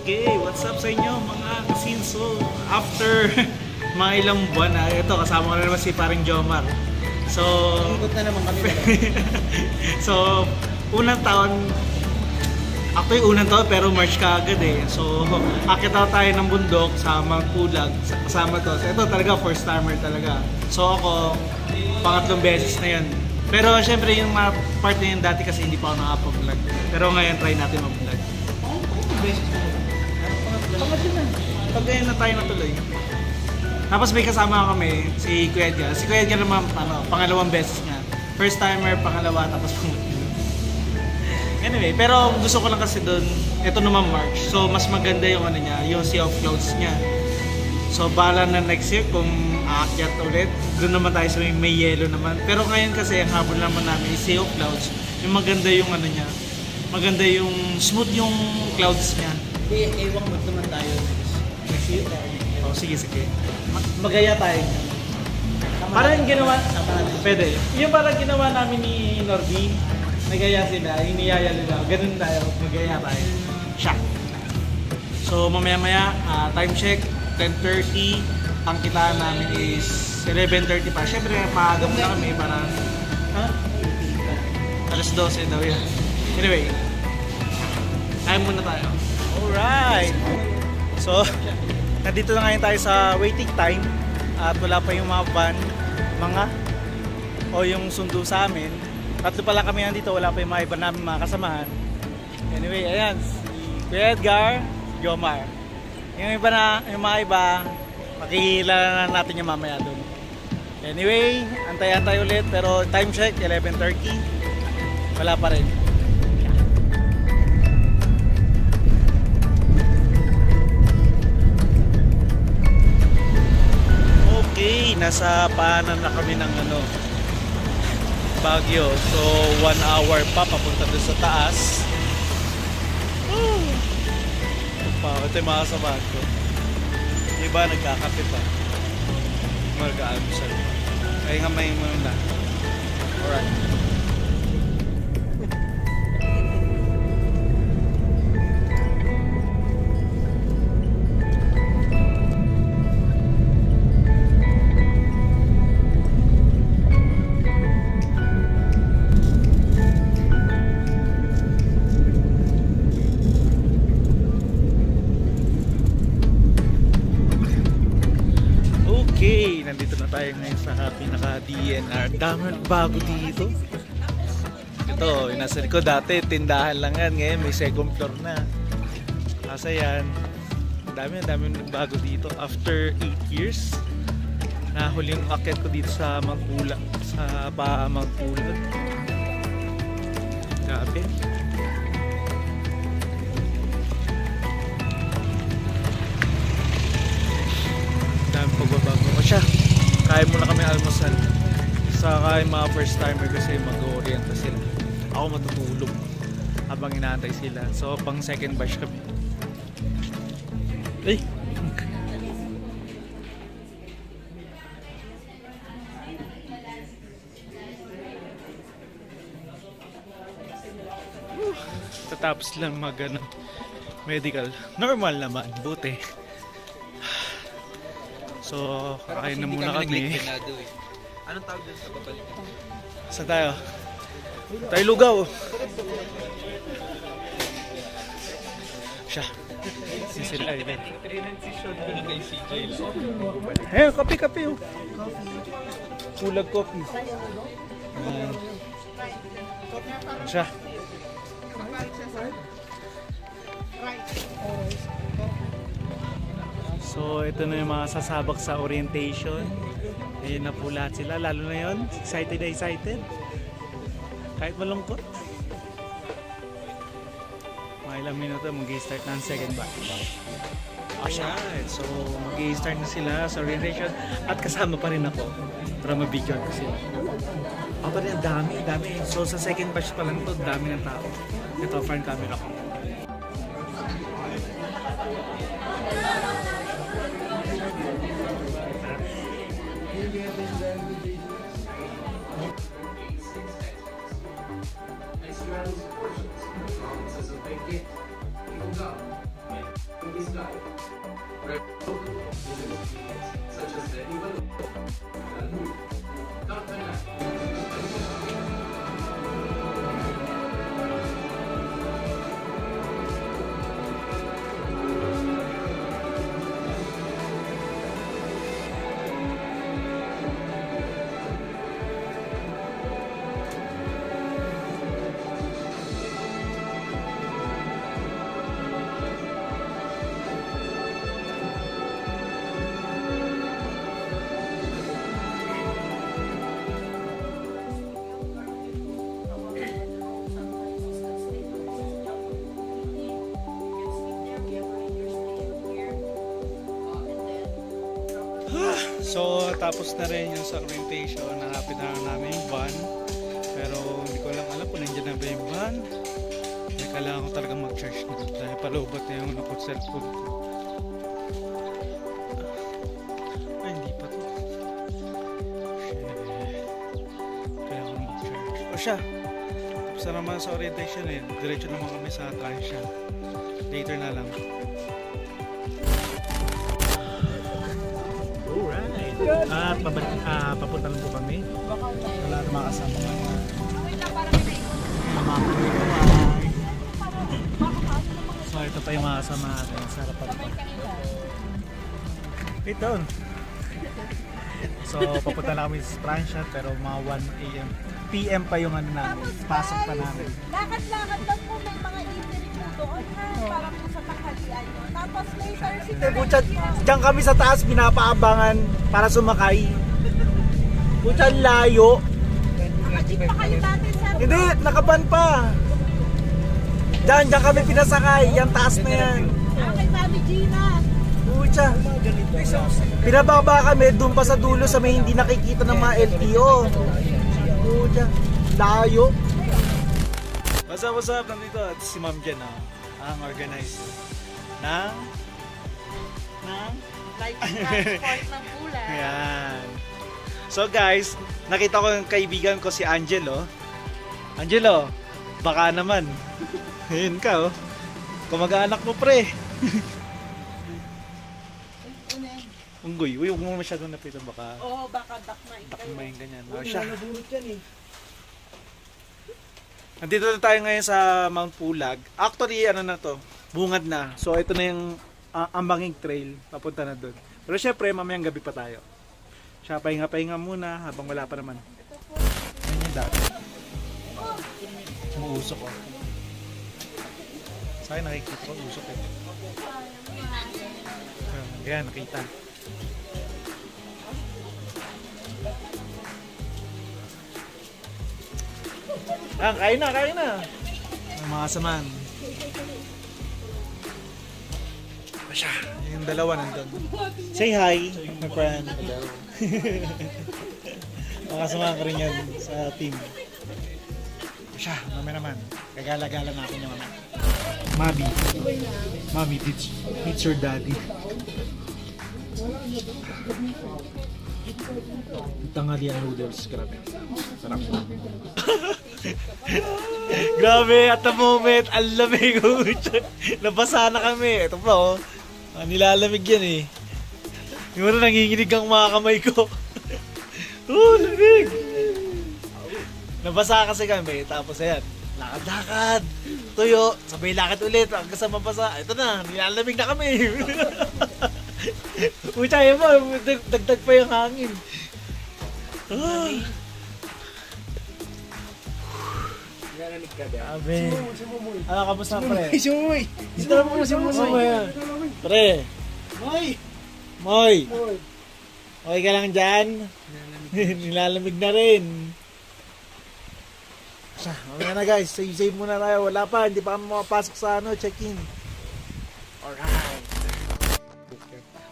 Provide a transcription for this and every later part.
Okay, what's up sa inyo mga kasinso? After mga ilang buwan na, ito kasama ko na naman si paring Jomar. So, ikot na naman kami. so, unang taon, actually unang taon pero March ka agad eh. So, akit tayo ng bundok sa Mangkulag, kasama to. So, ito talaga first timer talaga. So, ako, pangatlong beses na yun. Pero syempre yung mga part na yun dati kasi hindi pa ako nakapag-vlog. Pero ngayon try natin mag-vlog. Pangatlo na. Pag ngayon na tayo natuloy. Tapos may kasama kami, si Kuya Edgar. Si Kuya Edgar naman, pangalawang beses niya. First timer, pangalawa, tapos pangatlo. Anyway, pero gusto ko lang kasi doon, ito naman March. So mas maganda yung ano niya, yung Sea of Clouds niya. So bala na next year kung aakyat ulit, doon naman tayo sa may yellow naman. Pero ngayon kasi ang habol naman namin is Sea of Clouds. Yung maganda yung ano niya, maganda yung smooth yung clouds niya. Ewan mo naman tayo. Next year tayo. Oh, sige. Magaya tayo. Parang yung ginawa, pwede. Yung parang ginawa namin ni Norby, nagaya sila, iniyaya nila. Ganun tayo, magaya tayo. Siya. So mamaya-maya, time check, 10:30. Ang kitaan namin is 11:30 pa. Siyempre, maaga muna kami para... Alas 12 daw yan. Anyway, time muna tayo. Alright! So, nandito na ngayon tayo sa waiting time. At wala pa yung mga van, o yung sundo sa amin. Tatlo pala kami nandito, wala pa yung mga iba namin mga kasamahan. Anyway, ayan, si Kuya Edgar, Jomar. Yung iba na, yung mga iba, makikilala na natin yung mamaya doon. Anyway, antay-antay ulit, pero time check, 11:30. Wala pa rin. Okay, nasa paanan na kami ng Baguio. So 1 hour pa papunta doon sa taas. Ito yung mga samahan ko. Diba nagkakape pa? Mag-aalmusal. Kaya nga may muna. Alright. Okay, nandito na tayo ngayon sa pinaka-DNR. Dami bago dito. Ito, yung nasa likod dati, tindahan lang yan. Ngayon may second floor na. Kasi yan, dami bago dito. After 8 years, na huling akit ko dito sa Mangkulag. Sa Mangkulag. Grabe. Pagbabago ko siya. Kaya muna kami almusal. Saka yung mga first timer kasi mag-orienta sila. Ako matutulog habang inaantay sila. So pang second batch kami. Ay! Tatapos lang medical. Normal naman. Buti. So, kakain na muna kami. Anong tawag din sa babalik? Saan tayo? Tayo lugaw. Siya. Sisila yun. Eh, kape. Kulag coffee. Siya. So ito na yung mga sasabak sa orientation. Ayun na po lahat sila, lalo na yun. Excited. Kahit malungkot. Mga ilang minuto mag-i-start na ang second batch. Alright, so mag-i-start na sila sa orientation. At kasama pa rin ako para mabigyan ko sila. Pa rin, dami. So sa second batch pa lang ito, dami ng tao. Ito, front camera ko. So, tapos na rin yung sa orientation. Hanapin na namin yung van. Pero hindi ko lang alam kung nandiyan na ba yung van. May kailangan ko talaga mag-charge na. Dahil palubot na yung nakot cellphone ko. Ay, hindi pa to. Shit. Kailangan ko mag-charge. O siya. Tapos na naman sa orientation eh. Diretso naman kami sa Transya. Later na lang. At papunta lang po kami. Wala na makasama nga. So ito pa yung makasama natin sa harapan pa. Wait down. So papunta na kami sa Transya pero mga 1 PM pa yung ano namin. Pasok pa namin. Lakad-lakad lang po, may mga eatery po doon ha. Parang po sa tanghalian yun. Tapos later si Butchan, diyan kami sa taas pinapaabangan para sumakay. Butchan layo. Naka-jeep pa kayo dati sir. Hindi, nakaban pa. Diyan kami pinasakay. Yung taas na yan. Kay Mami Gina. Butchan. Pinababa kami doon pa sa dulo sa may hindi nakikita ng mga LTO. Butchan. Layo. What's up? Nandito at si Ma'am Jen ang organizer ng Life transport ng Pulag. Ayan. So guys, nakita ko yung kaibigan ko si Angelo. Angelo, baka naman. Ayun ka oh. Kamag-anak mo pre. Unggoy, huwag mo masyadong napitan baka. Oo, baka dakmain kayo. Dakmain ganyan. O siya. Nandito na tayo ngayon sa Mount Pulag. Actually, ano na to, bungad na. So ito na yung Ambanging Trail, papunta na doon. Pero syempre, mamayang gabi pa tayo. Siya, pahinga-pahinga muna habang wala pa naman. Yan yung dati. Umuusok ko. Sa akin nakikita ko, usok eh. Ayan, nakita. Kain na. Ang mga saman. Siya, yung dalawa nandun. Say hi, my friend. Hello. Makasama ka rin yan sa team. Siya, mami naman. Kagala-gala natin yung mami. Mami, teach your daddy. Tanghalian noodles, grabe. Sarap. Grabe, at the moment, ang lamig. Nabasa na kami. Ito pa oh. Nilalamig yan eh. Yung ano, nanginginig ang mga kamay ko. Oh, lamig! Nabasa kasi kami, tapos ayan, lakad-lakad, tuyo, sabay lakad ulit, hanggang sa mabasa. Ito na, nilalamig na kami. Uy, mo, dagdag pa yung hangin. Nananig ka ba? Sabi. Ano, kamusta pre? Sumumoy! Dito na mo sumumoy! Pre! Moy! Moy! Okay ka lang dyan? Nilalamig na rin. Mamaya na guys, save muna tayo. Wala pa, hindi pa kami makapasok sa check-in. Alright.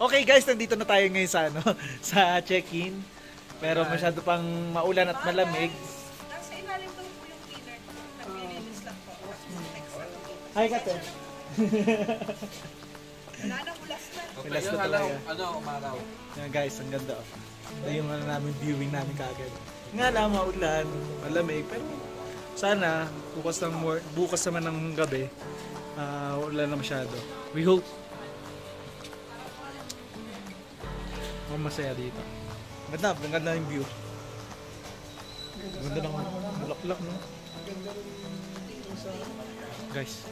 Okay guys, nandito na tayo ngayon sa sa check-in. Pero masyado pang maulan at malamig. Nasa ilalim daw po yung cleaner. Naglilinis lang po. Hi Kate. Wala nang ulas na. Ulas na talaga. Umaraw. Yan guys, ang ganda oh. Ito yung namin viewing namin kaagad. Nga lang, maulan, malamig, pero sana bukas naman ng gabi, wala na masyado. We hope masaya dito. Ganda yung view. Ganda ng bulaklak, no? Guys.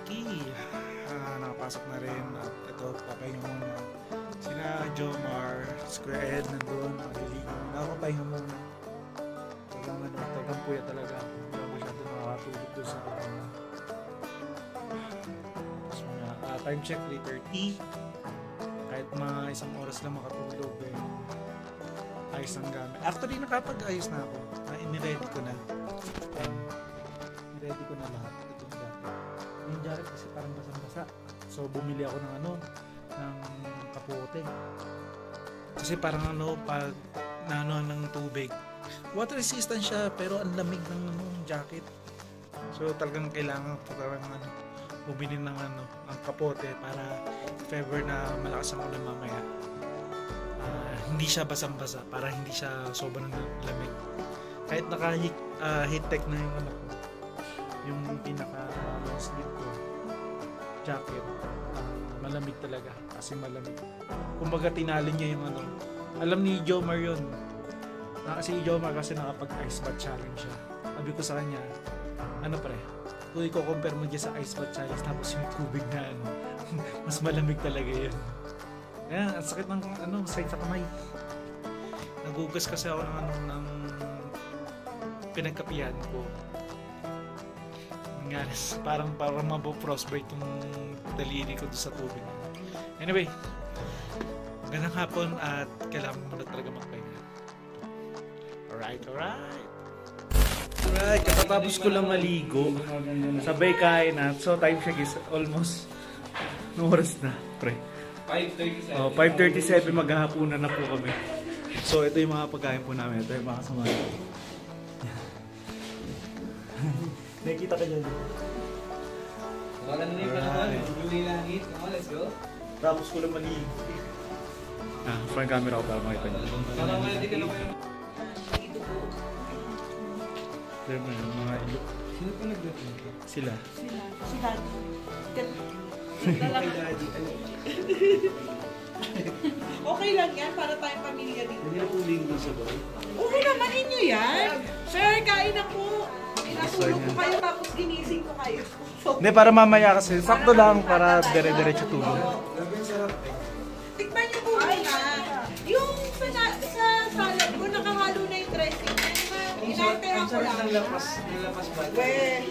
Okay. Nakapasok na rin. At ito, papahinga muna. Sina Jomar, Square Ed, nandun. Nakaliligo. Nakapahinga muna. Talagang puya talaga. Hindi ako masyado nakakatulog doon sa time check 3:30. Kahit mga isang oras lang makatulog ayos ang gamit. Actually nakapag-ayos na ako. Niready ko na. Niready ko na lahat. Itong jacket. Yung jacket kasi parang basang-basa. So bumili ako ng ng kapote. Kasi parang pag naano ng tubig, water resistant siya pero ang lamig ng jacket. So talagang kailangan ko parang bumili ng ang kapote para if ever na malakas ang ulan mamaya, hindi siya basang-basa, para hindi siya sobrang lamig. Kahit naka heat tech na yung yung pinaka sleeve ko jacket, malamig talaga kasi malamig. Kumbaga tinalin niya yung alam ni Jomar yun. Si Jomar kasi nakapag-ice bath challenge siya. Sabi ko sa kanya, pre, kung i-compare mo dyan sa ice bath challenge tapos yung tubig na mas malamig talaga yun. Ayan, ang sakit ng sakit sa kamay. Nagugas kasi ako ng pinagkapihan ko. Nangyari, parang mabo-frostbite yung daliri ko doon sa tubig. Anyway, magandang hapon at kailangan mo na talaga magpahinga. Alright. Alright, kakatapos ko lang maligo. Sabay kain na. So time check is almost oras na, pre. 5:37 maghahapunan na po kami. So ito yung mga pagkain po namin. Ito yung mga kasama. Nakikita ka dyan. Wala na yung panahon. Blue langit. Let's go. Tapos ko lang maligo. Front camera ko para makita nyo. Mga ilo. Sino pa nag-date? Sila. Si Daddy. Okay lang yan, para tayong pamilya dito. Hindi ako linggo sa bahay. Oo naman inyo yan. Sir, kain ako. Pinatulog ko kayo tapos ginising ko kayo. Hindi, para mamaya kasi. Sakto lang para dire-diretso tulog. Tikman niyo po muna. Yung sa salad ko, nakahalo na yung dressing. Inaantera ko lang. Nalapas ba? Well,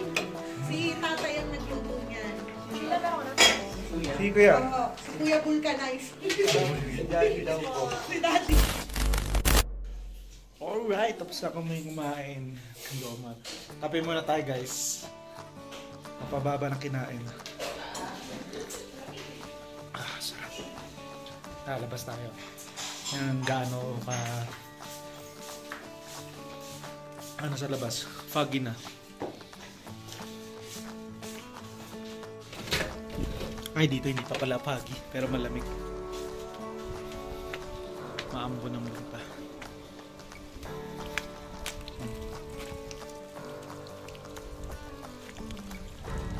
si tatay ang nagluto niyan. Sila daw na. Si Kuya. Si Kuya Vulcanize. Si Daddy daw po. Si Daddy. Alright, tapos na kami kumain. Kape muna tayo, guys. Mapababa ng kinain. Sarap. Labas tayo. Yan, gaano ka sa labas. Foggy na. Ay, dito hindi pa pala foggy, pero malamig. Maambon-ambon pa.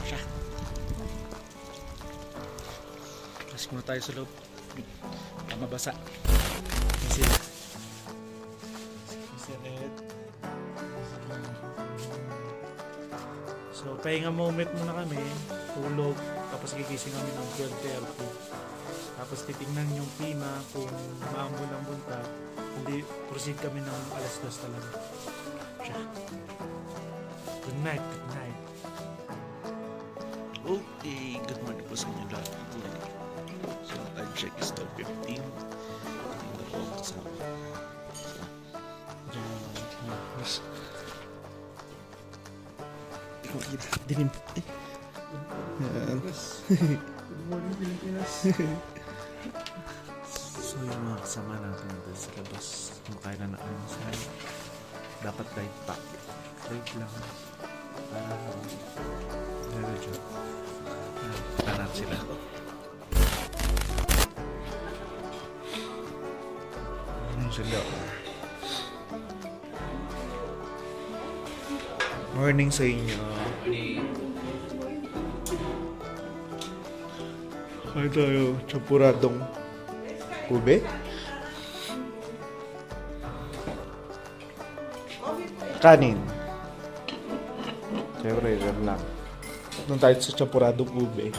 Siya. Tapos muna tayo sa loob. Mabasa. Yan sila. So, pahinga moment muna kami, tulog, tapos gigising kami ng 12:30. Tapos titingnan yung pina kung maambon-ambon pa, hindi proceed kami ng alas 2 talaga. Good night. Okay, good morning po sa inyo lahat. So, time check is 12:15. Tingnan po ako kasama. Dilim. Yan. Good morning, Pilipinas. So, yung mga kasama natin doon sa labas, kumakain na almusal. Dapat diet pack. Diet lang. Para medyo tanap sila. Ano sila? Morning sa inyo. Ay tayo, champuradong. Ube? Kanin. Siyempre, yun lang. Nung tayo sa chapuradong ube.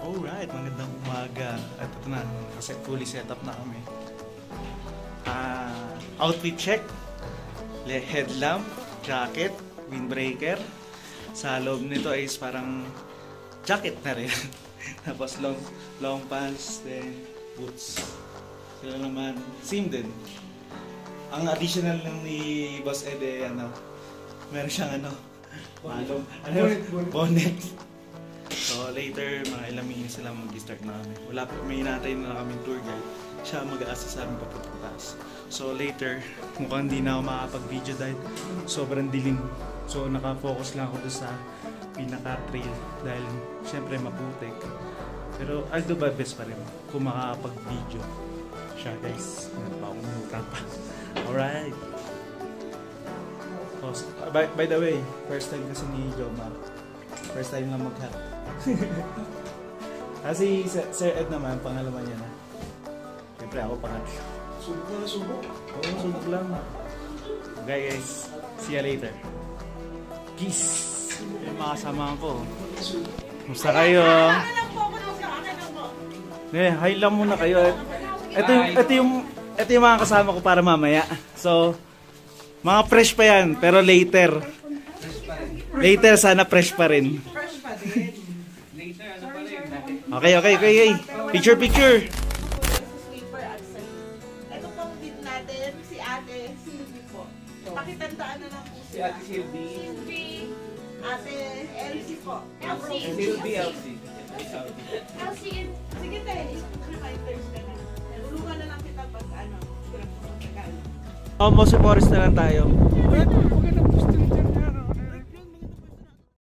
Alright, magandang umaga. At ito na, kasi fully set up na kami. Outfit check. Headlamp, jacket, windbreaker. Sa loob nito is parang jacket na rin. Tapos long pants, then boots. Sila naman, same din. Ang additional lang ni Boss Ede, meron siyang bonnet. So later, mga ilang minutes sila mag-start na kami. May hinatay na kami tour guide. Siya mag-a-assist sa amin papunta taas. So later, mukhang hindi na ako makapag-video dahil sobrang dilim. So nakafocus lang ako doon sa pinaka-trail dahil syempre maputik. Pero I'll do my best pa rin kung makakapag-video siya guys. Nagpapumutan pa. Alright. Oh, by the way, first time kasi ni Jomar. First time lang mag-hack. Kasi Sir Ed naman, pangalaman niya na. Siyempre ako pangatlo. Subok na subok. Oo, subok lang. Okay guys, see ya later. Peace! Yung mga kasama ko. Musta kayo? Akin lang po ako sa akin lang po. Hi lang muna kayo. Ito yung mga kasama ko para mamaya. So, mga fresh pa yan, pero later. Later sana fresh pa rin. Fresh pa din. Later, ano pa rin? Okay. Picture. Sleeper at sa'yo. Ito pong din natin, si Ate Sylvie po. Pakitandaan na lang po Si Ate Sylvie. Sylvie, Ate Elsie po. Sylvie, Elsie. Sige tayo, reminders ka na. Tulungan na lang kita pag Almost Forest na lang tayo.